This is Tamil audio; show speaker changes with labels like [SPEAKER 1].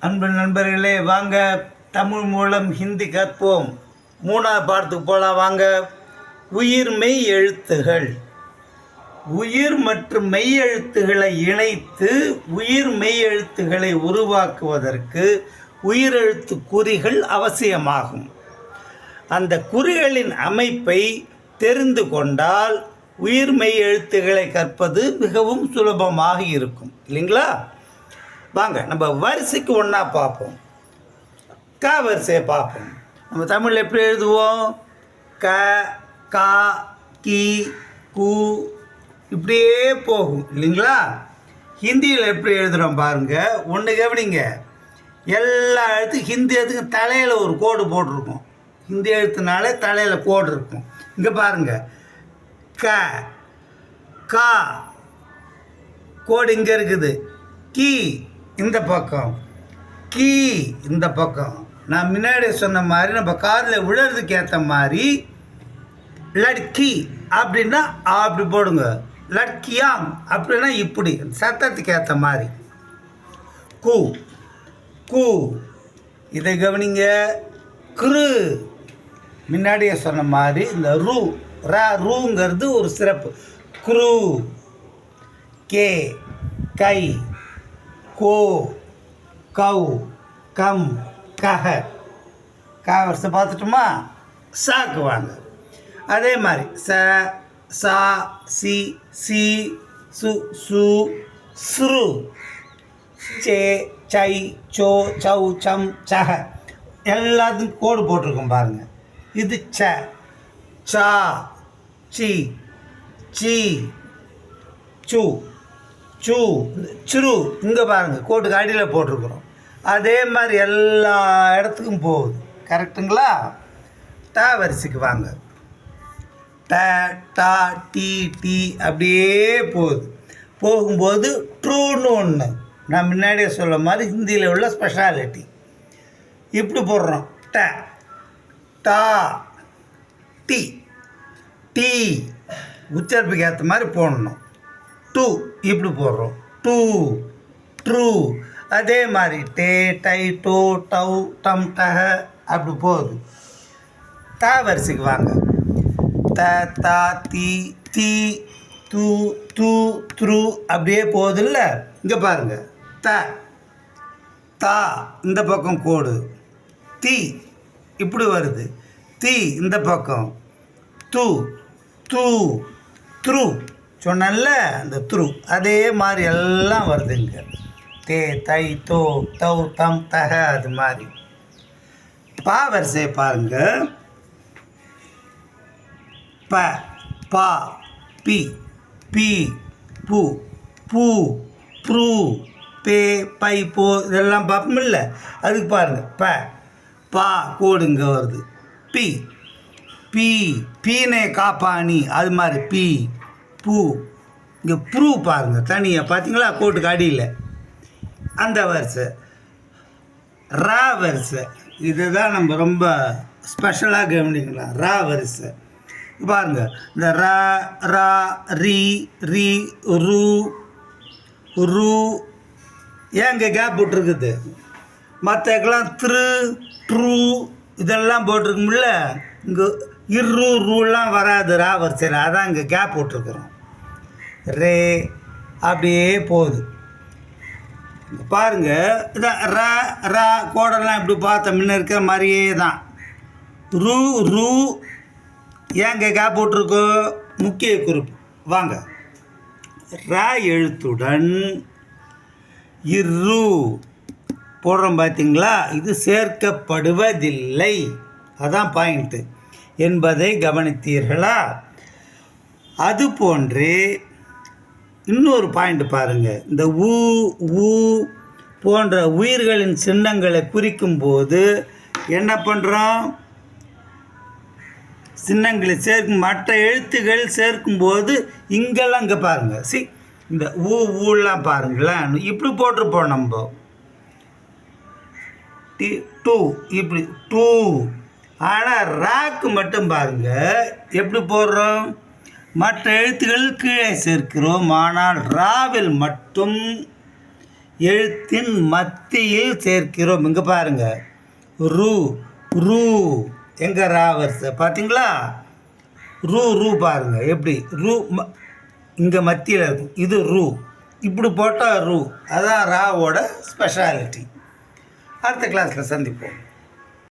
[SPEAKER 1] அன்பு நண்பர்களே, வாங்க தமிழ் மூலம் ஹிந்தி கற்போம். 3வது பாடத்துக்கு போகலாம் வாங்க. உயிர் மெய் எழுத்துகள். உயிர் மற்றும் மெய் எழுத்துக்களை இணைத்து உயிர் மெய் எழுத்துக்களை உருவாக்குவதற்கு உயிரெழுத்து குறிகள் அவசியமாகும். அந்த குறிகளின் அமைப்பை தெரிந்து கொண்டால் உயிர் மெய் எழுத்துக்களை கற்பது மிகவும் சுலபமாக இருக்கும், இல்லைங்களா? வாங்க நம்ம வரிசைக்கு ஒன்றா பார்ப்போம். க வரிசையை பார்ப்போம். நம்ம தமிழில் எப்படி எழுதுவோம்? க, கா, கி, கு இப்படியே போகும், இல்லைங்களா? ஹிந்தியில் எப்படி எழுதுகிறோம் பாருங்கள். ஒன்று கவனிங்க, எல்லா எழுத்துக்கும் ஹிந்தி எழுத்துக்கும் தலையில் ஒரு கோடு போட்டிருக்கும். ஹிந்தி எழுத்துனாலே தலையில் கோடு இருக்கும். இங்கே பாருங்கள், க, கா கோடு இங்கே இருக்குது. கி இந்த பக்கம், கீ இந்த பக்கம். நான் முன்னாடி சொன்ன மாதிரி நம்ம காதில் விழுறதுக்கு ஏற்ற மாதிரி லட்கி அப்படின்னா அப்படி போடுங்க, லட்கியாம் அப்படின்னா இப்படி சத்தத்துக்கு ஏற்ற மாதிரி. கு கு இதை கவனிங்க. குரு முன்னாடியே சொன்ன மாதிரி இந்த ரூ ரூங்கிறது ஒரு சிறப்பு. குரு. கே கை, கோ கௌ கம் கஹ. க வருஷத்தை பார்த்துட்டோமா? சாக்கு வாங்க. அதே மாதிரி ச, சா, சி, சி, சு, சு, ஸ்ரு, சே, சை, சோ, சௌ, சம், சஹ எல்லாத்துக்கும் கோடு போட்டிருக்கோம் பாருங்கள். இது ச, சா, சி, சி, சு, சு, சிறு இங்கே பாருங்கள் கோட்டுக்கு அடியில் போட்டிருக்குறோம். அதே மாதிரி எல்லா இடத்துக்கும் போகுது. கரெக்டுங்களா? ட வரிசைக்கு வாங்க. ட, டா, டி, டி அப்படியே போகுது. போகும்போது ட்ரூன்னு ஒன்று நான் முன்னாடியே சொல்ல மாதிரி ஹிந்தியில் உள்ள ஸ்பெஷாலிட்டி. இப்படி போடுறோம். ட, டா, டி, டி உச்சரிப்புக்கு ஏற்ற மாதிரி போடணும். டூ இப்படி போடுறோம். Two, true. அதே மாதிரி டே, டை, டோ, டௌ, டம், டஹ அப்படி போகுது. த வரிசைக்கு வாங்க. த, தா, தி, தி, து, து, த்ரு அப்படியே போகுது இல்லை? இங்கே பாருங்கள். த, தா இந்த பக்கம் கோடு. தி இப்படி வருது. தி இந்த பக்கம். து, து, த்ரு சொன்னல அந்த த்ரு. அதே மாதிரி எல்லாம் வருதுங்க. தே, தை, தோ, தௌ, தம், தஹ அது மாதிரி. பா வரிசையை பாருங்க. ப, பா, பி, பி, பு, பூ, ப்ரூ, பே, பை, போ இதெல்லாம் பார்ப்போமில்ல? அதுக்கு பாருங்கள். ப, பா கோடு இங்கே வருது. பி, பி, பீனே காப்பானி அது மாதிரி. பி, பூ. இங்கே ப்ரூ பாருங்கள் தனியாக பார்த்தீங்களா கோட்டுக்கு அடியில். அந்த வரிசை. ரா வரிசை இதுதான் நம்ம ரொம்ப ஸ்பெஷலாக கவனிக்கலாம். ரா வரிசை பாருங்கள். இந்த ரா, ரா, ரி, ரி, ரு, ரு ஏங்க கேப் போட்டிருக்குது? மற்றக்கெல்லாம் த்ரு, ட்ரூ இதெல்லாம் போட்டிருக்கும்ல. இங்கே இரு, ரூலாம் வராது ரா வரிசையில். அதான் இங்கே கேப் போட்டிருக்குறோம். ரே அப்படியே போகுது. பாருங்கள். இதான் ரா, ரா கோடெல்லாம் இப்படி பார்த்த முன்ன இருக்கிற மாதிரியே தான். ரூ, ரூ ஏங்க கேப் போட்டிருக்கோ? முக்கிய குறிப்பு வாங்க. ரா எழுத்துடன் இரு போடுறோம் பார்த்தீங்களா? இது சேர்க்கப்படுவதில்லை. அதான் பாயிண்ட்டு என்பதை கவனித்தீர்களா? அது போன்று இன்னொரு பாயிண்ட் பாருங்கள். இந்த ஊ, ஊ போன்ற உயிர்களின் சின்னங்களை குறிக்கும்போது என்ன பண்ணுறோம்? சின்னங்களை சேர்க்கும் மற்ற எழுத்துக்கள் சேர்க்கும்போது இங்கெல்லாம் இங்கே பாருங்கள். இந்த ஊ, ஊலாம் பாருங்களேன் இப்படி போட்டிருப்போம் நம்ம. டி, டூ இப்படி டூ. ஆனால் ராக்கு மட்டும் பாருங்கள் எப்படி போடுறோம்? மற்ற எழுத்துக்கள் கீழே சேர்க்கிறோம். ஆனால் ராவில் மட்டும் எழுத்தின் மத்தியில் சேர்க்கிறோம். இங்கே பாருங்கள், ரூ ரூ எங்கே ரா வருது பார்த்தீங்களா? ரூ ரூ பாருங்கள் எப்படி ரூ இங்கே மத்தியில் இருக்கும். இது ரூ, இப்படி போட்டால் ரூ. அதான் ராவோட ஸ்பெஷாலிட்டி. அடுத்த கிளாஸில் சந்திப்போம்.